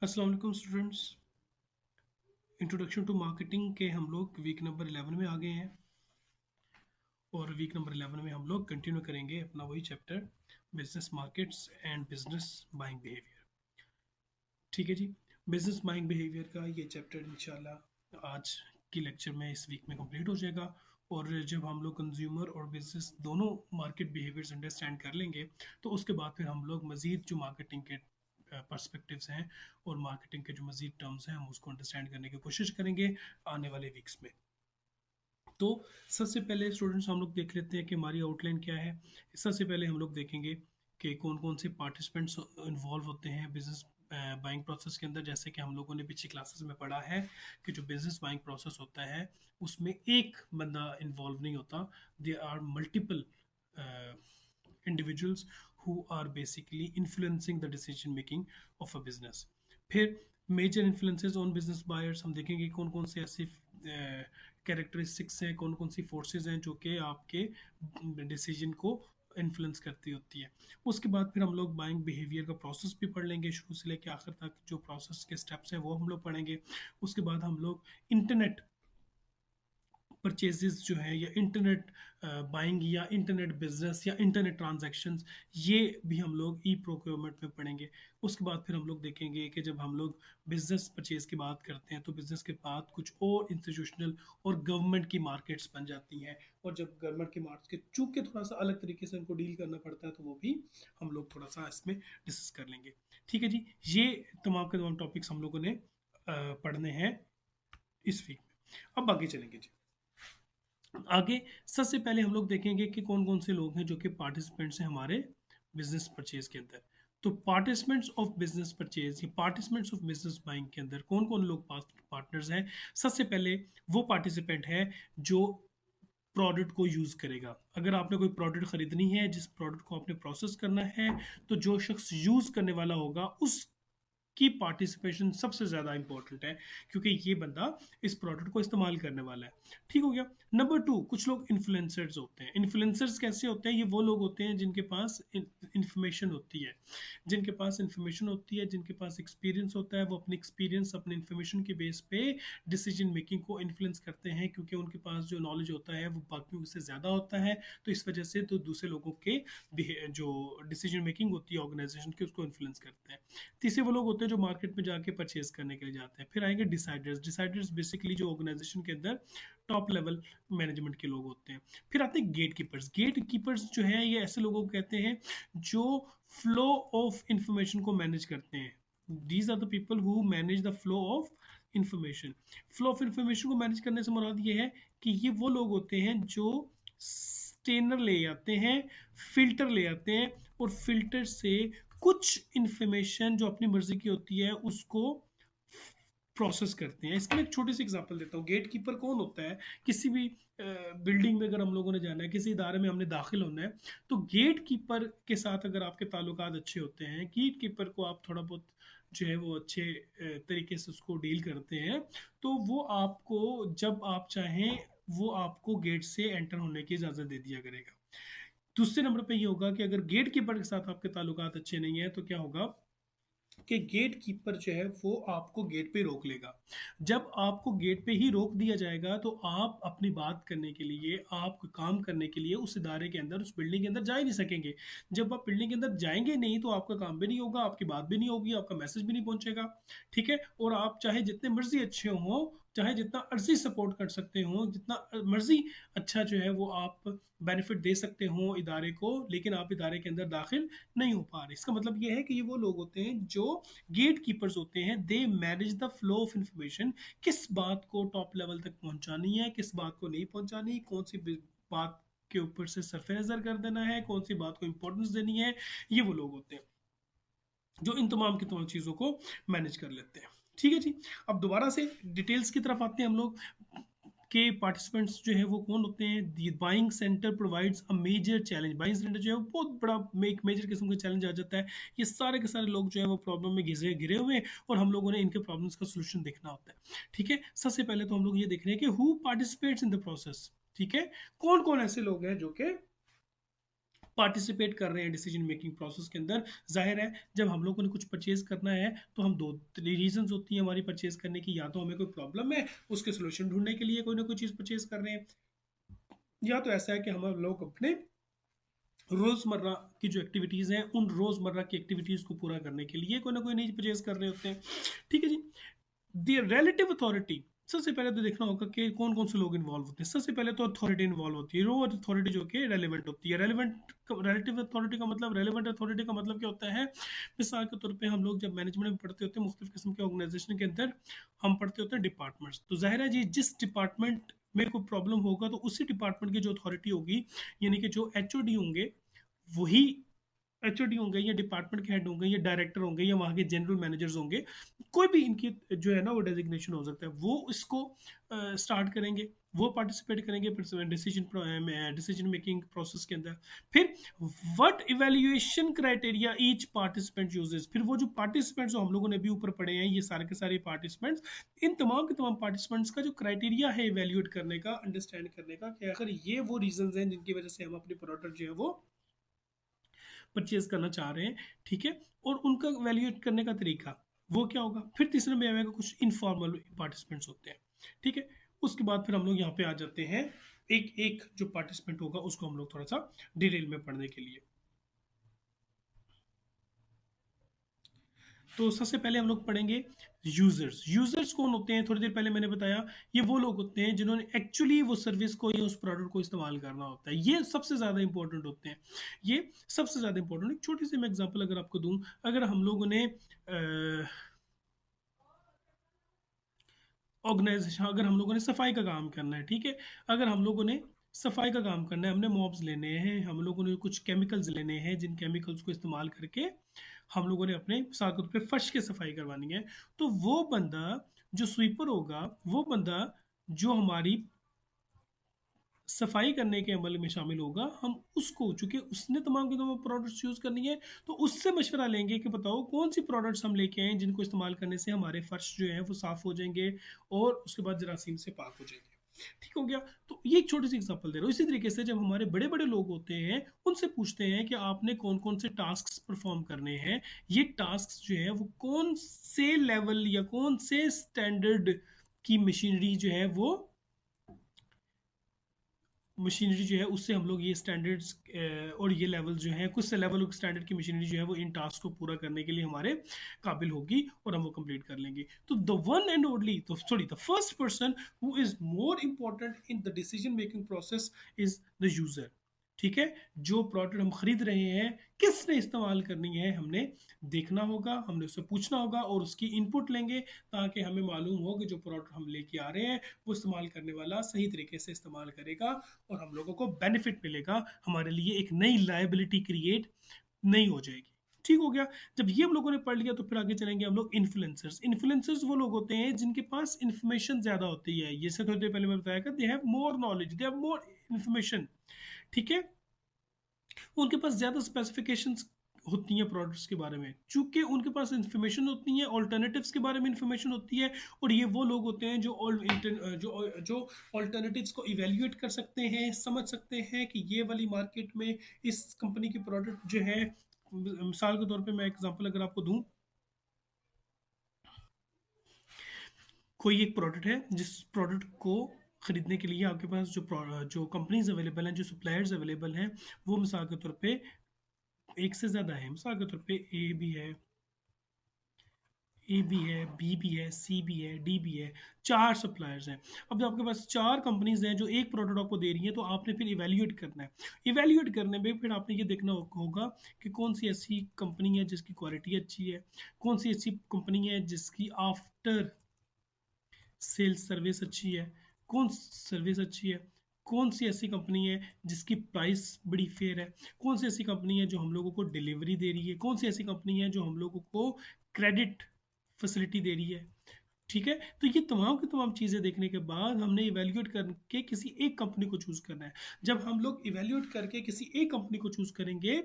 अस्सलाम वालेकुम students. Introduction to marketing के हम लोग वीक नंबर 11 में आ गए हैं और वीक नंबर 11 में हम लोग कंटिन्यू करेंगे अपना वही chapter business markets and business buying behaviour. ठीक है जी। बिजनेस बाइंग बिहेवियर का ये चैप्टर इंशाल्लाह आज की लेक्चर में इस वीक में कंप्लीट हो जाएगा। और जब हम लोग कंज्यूमर और बिजनेस दोनों मार्केट बिहेवियर्स अंडरस्टैंड कर लेंगे तो उसके बाद फिर हम लोग मज़ीद जो मार्केटिंग के पर्सपेक्टिव्स हैं और मार्केटिंग के जो मज़ीद टर्म्स हैं हम उसको अंडरस्टैंड करने की कोशिश करेंगे आने वाले वीक्स में। तो सबसे पहले स्टूडेंट्स हम लोग देख लेते हैं कि हमारी आउटलाइन क्या है। सबसे पहले हम लोग देखेंगे कि कौन कौन से पार्टिसिपेंट्स इन्वॉल्व होते हैं बिजनेस बाइंग प्रोसेस के अंदर। जैसे कि हम लोगों ने पिछली क्लासेस में पढ़ा है कि जो बिजनेस बाइंग प्रोसेस होता है उसमें एक बंदा इन्वॉल्व नहीं होता, they are multiple individuals who are basically influencing the decision making of a business। फिर major influences on business buyers हम देखेंगे कौन कौन से ऐसे कैरेक्टरिस्टिक्स हैं, कौन कौन सी फोर्सेस हैं जो कि आपके डिसीजन को इन्फ्लुएंस करती होती है। उसके बाद फिर हम लोग बाइंग बिहेवियर का प्रोसेस भी पढ़ लेंगे, शुरू से लेकर आखिर तक जो प्रोसेस के स्टेप्स हैं वो हम लोग पढ़ेंगे। उसके बाद हम लोग इंटरनेट परचेजेस जो है या इंटरनेट बाइंग या इंटरनेट बिजनेस या इंटरनेट ट्रांजैक्शंस ये भी हम लोग ई प्रोक्योरमेंट में पढ़ेंगे। उसके बाद फिर हम लोग देखेंगे कि जब हम लोग बिजनेस परचेज की बात करते हैं तो बिजनेस के बाद कुछ और इंस्टीट्यूशनल और गवर्नमेंट की मार्केट्स बन जाती हैं। और जब गवर्नमेंट की मार्केट्स के चूंकि थोड़ा सा अलग तरीके से उनको डील करना पड़ता है तो वो भी हम लोग थोड़ा सा इसमें डिस्कस कर लेंगे। ठीक है जी। ये तमाम के तमाम टॉपिक्स हम लोगों ने पढ़ने हैं इस वीक में। अब आगे चलेंगे जी। आगे सबसे पहले हम लोग देखेंगे कि कौन कौन से लोग हैं जो कि पार्टिसिपेंट्स हैं हमारे बिजनेस परचेज के अंदर। तो पार्टिसिपेंट्स ऑफ बिजनेस परचेज या पार्टिसिपेंट्स ऑफ बिजनेस बाइंग के अंदर कौन कौन लोग पार्टनर्स हैं। सबसे पहले वो पार्टिसिपेंट है जो प्रोडक्ट को यूज़ करेगा। अगर आपने कोई प्रोडक्ट खरीदनी है, जिस प्रोडक्ट को आपने प्रोसेस करना है, तो जो शख्स यूज़ करने वाला होगा उस की पार्टिसिपेशन सबसे ज़्यादा इंपॉर्टेंट है क्योंकि ये बंदा इस प्रोडक्ट को इस्तेमाल करने वाला है। ठीक हो गया। नंबर टू, कुछ लोग इन्फ्लुएंसर्स होते हैं। इन्फ्लुएंसर्स कैसे होते हैं? ये वो लोग होते हैं जिनके पास इंफॉर्मेशन होती है, जिनके पास इंफॉर्मेशन होती है, जिनके पास एक्सपीरियंस होता है। वो अपने एक्सपीरियंस अपने इंफॉर्मेशन के बेस पे डिसीजन मेकिंग को इन्फ्लुएंस करते हैं क्योंकि उनके पास जो नॉलेज होता है वो बाकियों से ज़्यादा होता है। तो इस वजह से तो दूसरे लोगों के जो डिसीजन मेकिंग होती है ऑर्गेनाइजेशन की उसको इन्फ्लुएंस करते हैं। तीसरे वो लोग होते हैं जो मार्केट में जाके परचेज करने के लिए जाते हैं। फिर आएंगे डिसाइडर्स। डिसाइडर्स बेसिकली जो ऑर्गेनाइजेशन के अंदर टॉप लेवल मैनेजमेंट के लोग होते हैं। फिर आते हैं गेट कीपर्स। गेट कीपर्स जो है ये ऐसे लोगों को कहते हैं जो फ्लो ऑफ इंफॉर्मेशन को मैनेज करते हैं। These are the people who manage the flow of information. Flow of information को मैनेज करने से मुराद ये है कि ये वो लोग होते हैं जो स्टेनर ले आते हैं, फिल्टर ले आते हैं और फिल्टर से कुछ इंफॉर्मेशन जो अपनी मर्जी की होती है उसको प्रोसेस करते हैं। इसमें एक छोटी सी एग्जांपल देता हूँ। गेट कीपर कौन होता है? किसी भी बिल्डिंग में अगर हम लोगों ने जाना है, किसी इदारे में हमने दाखिल होना है, तो गेट कीपर के साथ अगर आपके ताल्लुकात अच्छे होते हैं, गेट कीपर को आप थोड़ा बहुत जो है वो अच्छे तरीके से उसको डील करते हैं, तो वो आपको जब आप चाहें वो आपको गेट से एंटर होने की इजाज़त दे दिया करेगा। दूसरे नंबर पे ये होगा कि अगर गेट कीपर के साथ आपके ताल्लुकात अच्छे नहीं है तो क्या होगा कि गेट कीपर जो है वो आपको गेट पे रोक लेगा। जब आपको गेट पे ही रोक दिया जाएगा तो आप अपनी बात करने के लिए, आप काम करने के लिए उस इदारे के अंदर, उस बिल्डिंग के अंदर जा ही नहीं सकेंगे। जब आप बिल्डिंग के अंदर जाएंगे नहीं तो आपका काम भी नहीं होगा, आपकी बात भी नहीं होगी, आपका मैसेज भी नहीं पहुंचेगा। ठीक है। और आप चाहे जितने मर्जी अच्छे हों, चाहे जितना अर्जी सपोर्ट कर सकते हो, जितना मर्जी अच्छा जो है वो आप बेनिफिट दे सकते हो इदारे को, लेकिन आप इदारे के अंदर दाखिल नहीं हो पा रहे। इसका मतलब ये है कि ये वो लोग होते हैं जो गेट कीपर्स होते हैं। They manage the flow of information. किस बात को टॉप लेवल तक पहुंचानी है, किस बात को नहीं पहुंचानी, कौन सी बात के ऊपर से सरफे नजर कर देना है, कौन सी बात को इंपॉर्टेंस देनी है, ये वो लोग होते हैं जो इन तमाम की तमाम चीज़ों को मैनेज कर लेते हैं। ठीक है जी। अब दोबारा से डिटेल्स की तरफ आते हैं हम लोग के पार्टिसिपेंट्स जो है वो कौन होते हैं। The buying centre provides a major challenge. Buying centre जो है वो बहुत बड़ा एक मेजर किस्म का चैलेंज आ जाता है। ये सारे के सारे लोग जो है वो प्रॉब्लम में घिरे घिरे हुए हैं और हम लोगों ने इनके प्रॉब्लम्स का सोल्यूशन देखना होता है। ठीक है। सबसे पहले तो हम लोग ये देख रहे हैं कि who participates in the process. ठीक है। कौन कौन ऐसे लोग हैं जो कि पार्टिसिपेट कर रहे हैं डिसीजन मेकिंग प्रोसेस के अंदर। जाहिर है जब हम लोगों ने कुछ परचेज करना है तो हम दो रीजंस होती हैं हमारी परचेज करने की, या तो हमें कोई प्रॉब्लम है उसके सोल्यूशन ढूंढने के लिए कोई ना कोई चीज़ परचेज कर रहे हैं, या तो ऐसा है कि हम लोग अपने रोज़मर्रा की जो एक्टिविटीज़ हैं उन रोज़मर्रा की एक्टिविटीज़ को पूरा करने के लिए कोई ना कोई नई परचेज कर रहे होते हैं। ठीक है जी। दी रिलेटिव अथॉरिटी, सबसे पहले तो देखना होगा कि कौन कौन से लोग इन्वॉल्व होते हैं। सबसे पहले तो अथॉरिटी इन्वॉल्व होती है, वो अथॉरिटी जो कि रेलिवेंट होती है। रेलिवेंट रिलेटिव अथॉरिटी का मतलब, रेलिवेंट अथॉरिटी का मतलब क्या होता है? मिसाल के तौर पे हम लोग जब मैनेजमेंट में पढ़ते होते हैं मुख्तलिफ किस्म के ऑर्गेनाइजेशन के अंदर, हम पढ़ते होते हैं डिपार्टमेंट्स। तो जाहिर है जी जिस डिपार्टमेंट में कोई प्रॉब्लम होगा तो उसी डिपार्टमेंट की जो अथॉरिटी होगी, यानी कि जो एचओडी होंगे, वही एचओडी होंगे या डिपार्टमेंट के हेड होंगे या डायरेक्टर होंगे या वहाँ के जनरल मैनेजर्स होंगे, कोई भी इनकी जो है ना वो डेजिग्नेशन हो सकता है, वो इसको स्टार्ट करेंगे, वो पार्टिसिपेट करेंगे डिसीजन मेकिंग प्रोसेस के अंदर। फिर what evaluation criteria each participant uses, फिर वो जो पार्टिसिपेंट्स जो हम लोगों ने भी ऊपर पढ़े हैं, ये सारे के सारे पार्टिसिपेंट्स, इन तमाम के तमाम पार्टिसिपेंट्स का जो क्राइटेरिया है इवेल्युएट करने का, अंडरस्टैंड करने का कि आखिर ये वो रीजंस हैं जिनकी वजह से हम अपने प्रोडक्ट जो है वो परचेज करना चाह रहे हैं। ठीक है, और उनका वैल्यूएट करने का तरीका वो क्या होगा। फिर तीसरे में आएगा कुछ इनफॉर्मल पार्टिसिपेंट्स होते हैं। ठीक है, उसके बाद फिर हम लोग यहाँ पे आ जाते हैं, एक एक जो पार्टिसिपेंट होगा उसको हम लोग थोड़ा सा डिटेल में पढ़ने के लिए। तो सबसे पहले हम लोग पढ़ेंगे यूजर्स। यूजर्स कौन होते हैं? थोड़ी देर पहले मैंने बताया, ये वो लोग होते हैं जिन्होंने एक्चुअली वो सर्विस को या उस प्रोडक्ट को इस्तेमाल करना होता है। ये सबसे ज़्यादा इंपॉर्टेंट होते हैं, ये सबसे ज़्यादा इंपॉर्टेंट। एक छोटी सी मैं एग्जांपल अगर आपको दूं, अगर हम लोगों ने ऑर्गेनाइजेशन, अगर हम लोगों ने सफाई का काम करना है, ठीक है, अगर हम लोगों ने सफाई का काम करना है, हमने मॉब्स लेने हैं, हम लोगों ने कुछ केमिकल्स लेने हैं, जिन केमिकल्स को इस्तेमाल करके हम लोगों ने अपने साकुत पे फर्श की सफाई करवानी है, तो वो बंदा जो स्वीपर होगा, वो बंदा जो हमारी सफाई करने के अमल में शामिल होगा, हम उसको, चूंकि उसने तमाम के तमाम प्रोडक्ट्स यूज़ करनी है, तो उससे मशवरा लेंगे कि बताओ कौन सी प्रोडक्ट्स हम लेके आए जिनको इस्तेमाल करने से हमारे फर्श जो है वो साफ़ हो जाएंगे और उसके बाद जरासीम से पाक हो जाएंगे। ठीक हो गया। तो ये एक छोटी सी एग्जांपल दे रहा हूँ। इसी तरीके से जब हमारे बड़े बड़े लोग होते हैं, उनसे पूछते हैं कि आपने कौन कौन से टास्क परफॉर्म करने हैं, ये टास्क जो है वो कौन से लेवल या कौन से स्टैंडर्ड की मशीनरी जो है वो मशीनरी जो है उससे हम लोग ये स्टैंडर्ड्स और ये लेवल जो है, कुछ से लेवल स्टैंडर्ड की मशीनरी जो है वो इन टास्क को पूरा करने के लिए हमारे काबिल होगी और हम वो कंप्लीट कर लेंगे। तो द वन एंड ओनली, तो sorry, the first person who is more important in the decision making process is the user. ठीक है, जो प्रोडक्ट हम खरीद रहे हैं किसने इस्तेमाल करनी है, हमने देखना होगा, हमने उससे पूछना होगा और उसकी इनपुट लेंगे, ताकि हमें मालूम हो कि जो प्रोडक्ट हम लेके आ रहे हैं वो इस्तेमाल करने वाला सही तरीके से इस्तेमाल करेगा और हम लोगों को बेनिफिट मिलेगा, हमारे लिए एक नई लायबिलिटी क्रिएट नहीं हो जाएगी। ठीक हो गया। जब ये हम लोगों ने पढ़ लिया तो फिर आगे चलेंगे हम लोग इन्फ्लुएंसर्स। इन्फ्लुएंसर्स वो लोग होते हैं जिनके पास इन्फॉर्मेशन ज्यादा होती है, जैसे थोड़ी देर पहले मैं बताया कि they have more knowledge, they have more information. ठीक है, उनके पास ज़्यादा स्पेसिफिकेशंस होती हैं प्रोडक्ट्स के बारे में, चूंकि उनके पास इंफॉर्मेशन होती है, ऑल्टरनेटिव्स के बारे में इंफॉर्मेशन होती है, और ये वो लोग होते हैं जो ऑल्टरनेटिव्स को इवेल्युएट कर सकते हैं, समझ सकते हैं कि ये वाली मार्केट में इस कंपनी की प्रोडक्ट जो है, मिसाल के तौर पे मैं एग्जांपल अगर आपको दूं, कोई एक प्रोडक्ट है जिस प्रोडक्ट को खरीदने के लिए आपके पास जो कंपनीज अवेलेबल हैं, जो सप्लायर्स अवेलेबल हैं, वो मिसाल के तौर पे एक से ज़्यादा है। मिसाल के तौर पे ए भी है, बी भी है, सी भी है, डी भी है, चार सप्लायर्स हैं। अब जब आपके पास चार कंपनीज हैं जो एक प्रोडक्ट आपको दे रही हैं, तो आपने फिर इवेल्युएट करना है। इवेल्युएट करने में फिर आपने ये देखना होगा कि कौन सी ऐसी कंपनी है जिसकी क्वालिटी अच्छी है, कौन सी ऐसी कंपनी है जिसकी आफ्टर सेल्स सर्विस अच्छी है, कौन सर्विस अच्छी है, कौन सी ऐसी कंपनी है जिसकी प्राइस बड़ी फेयर है, कौन सी ऐसी कंपनी है जो हम लोगों को डिलीवरी दे रही है, कौन सी ऐसी कंपनी है जो हम लोगों को क्रेडिट फैसिलिटी दे रही है। ठीक है, तो ये तमाम की तमाम चीज़ें देखने के बाद हमने इवेल्युएट करके किसी एक कंपनी को चूज़ करना है। जब हम लोग इवेल्युएट करके किसी एक कंपनी को चूज़ करेंगे,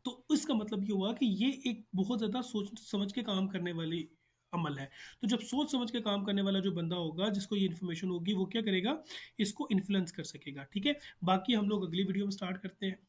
तो इसका मतलब ये हुआ कि ये एक बहुत ज़्यादा सोच समझ के काम करने वाली अमल है। तो जब सोच समझ के काम करने वाला जो बंदा होगा, जिसको ये इन्फॉर्मेशन होगी, वो क्या करेगा, इसको इन्फ्लुएंस कर सकेगा। ठीक है, बाकी हम लोग अगली वीडियो में स्टार्ट करते हैं।